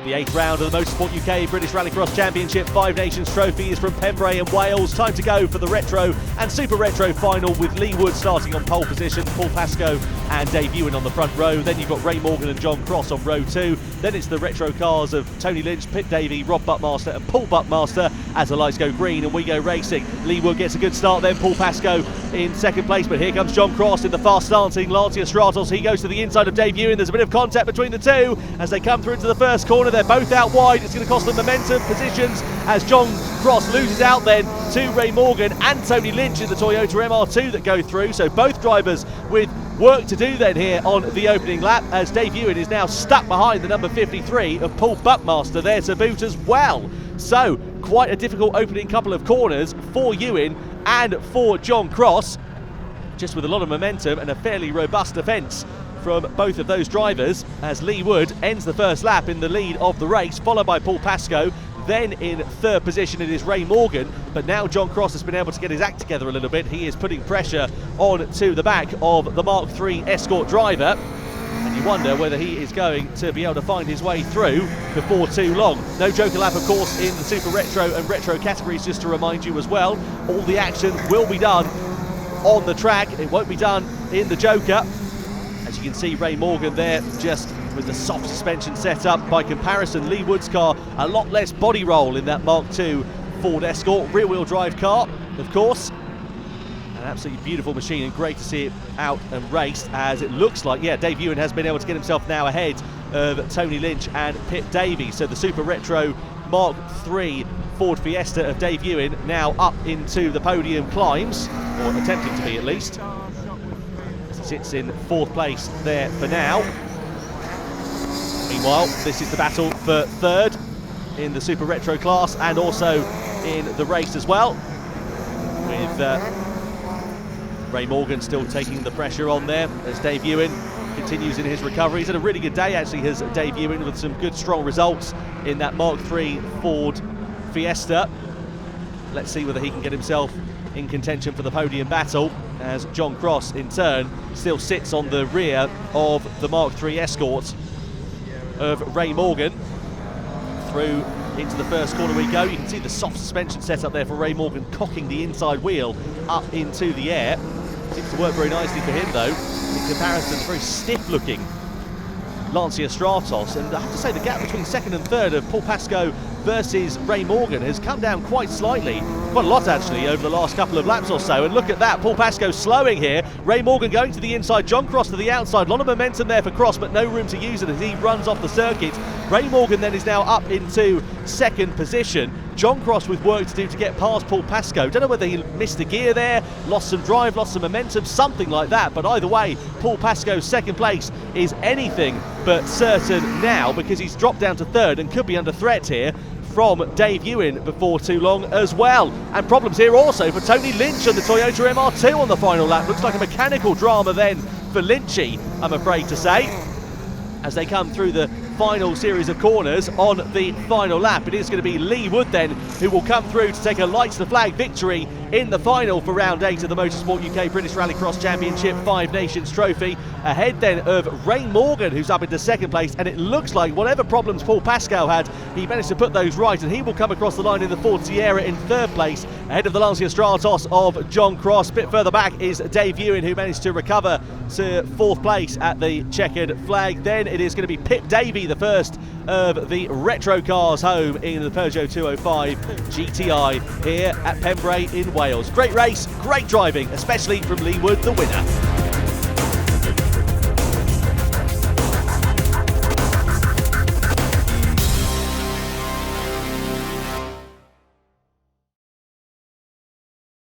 The 8th round of the Motorsport UK British Rallycross Championship 5 Nations Trophy is from Pembrey in Wales. Time to go for the Retro and Super Retro final with Lee Wood starting on pole position, Paul Pascoe and Dave Ewan on the front row. Then you've got Ray Morgan and John Cross on row 2. Then it's the retro cars of Tony Lynch, Pip Davey, Rob Buckmaster and Paul Buckmaster as the lights go green and we go racing. Lee Wood gets a good start, then Paul Pascoe in second place, but here comes John Cross in the fast starting Lancia Stratos. He goes to the inside of Dave Ewan. There's a bit of contact between the two as they come through into the first corner. They're both out wide. It's going to cost them momentum positions as John Cross loses out then to Ray Morgan and Tony Lynch in the Toyota MR2 that go through. So both drivers with work to do then here on the opening lap as Dave Ewan is now stuck behind the number 53 of Paul Buckmaster there to boot as well. So quite a difficult opening couple of corners for Ewan and for John Cross, just with a lot of momentum and a fairly robust defence from both of those drivers as Lee Wood ends the first lap in the lead of the race, followed by Paul Pascoe. Then in third position it is Ray Morgan, but now John Cross has been able to get his act together a little bit. He is putting pressure on to the back of the Mark III Escort driver, and you wonder whether he is going to be able to find his way through before too long. No Joker lap of course in the Super Retro and Retro categories, just to remind you as well. All the action will be done on the track, it won't be done in the Joker. As you can see, Ray Morgan there just with the soft suspension set up. By comparison, Lee Wood's car a lot less body roll in that Mark II Ford Escort, rear wheel drive car of course. An absolutely beautiful machine and great to see it out and raced, as it looks like, yeah, Dave Ewan has been able to get himself now ahead of Tony Lynch and Pip Davey. So the Super Retro Mark III Ford Fiesta of Dave Ewan now up into the podium climbs, or attempting to be at least. Sits in fourth place there for now. Meanwhile, this is the battle for third in the Super Retro class and also in the race as well, with Ray Morgan still taking the pressure on there as Dave Ewan continues in his recovery. He's had a really good day actually, has Dave Ewan, with some good strong results in that Mark III Ford Fiesta. Let's see whether he can get himself in contention for the podium battle, as John Cross in turn still sits on the rear of the Mark III Escort of Ray Morgan. Through into the first corner we go. You can see the soft suspension set up there for Ray Morgan, cocking the inside wheel up into the air. Seems to work very nicely for him though, in comparison to very stiff looking Lancia Stratos. And I have to say the gap between second and third of Paul Pascoe versus Ray Morgan has come down quite slightly, quite a lot actually, over the last couple of laps or so. And look at that, Paul Pascoe slowing here, Ray Morgan going to the inside, John Cross to the outside. A lot of momentum there for Cross, but no room to use it as he runs off the circuit. Ray Morgan then is now up into second position. John Cross with work to do to get past Paul Pascoe. Don't know whether he missed a gear there, lost some drive, lost some momentum, something like that. But either way, Paul Pascoe's second place is anything but certain now, because he's dropped down to third and could be under threat here from Dave Ewan before too long as well. And problems here also for Tony Lynch and the Toyota MR2 on the final lap. Looks like a mechanical drama then for Lynchy, I'm afraid to say, as they come through the final series of corners on the final lap. It is going to be Lee Wood then who will come through to take a lights the flag victory in the final for round 8 of the Motorsport UK British Rallycross Championship 5 Nations Trophy, ahead then of Ray Morgan, who's up into second place. And it looks like whatever problems Paul Pascoe had, he managed to put those right, and he will come across the line in the Ford Sierra in third place, ahead of the Lancia Stratos of John Cross. A bit further back is Dave Ewan, who managed to recover to fourth place at the checkered flag. Then it is going to be Pip Davey, the first of the retro cars home in the Peugeot 205 GTI here at Pembrey in Wales. Great race, great driving, especially from Lee Wood, the winner.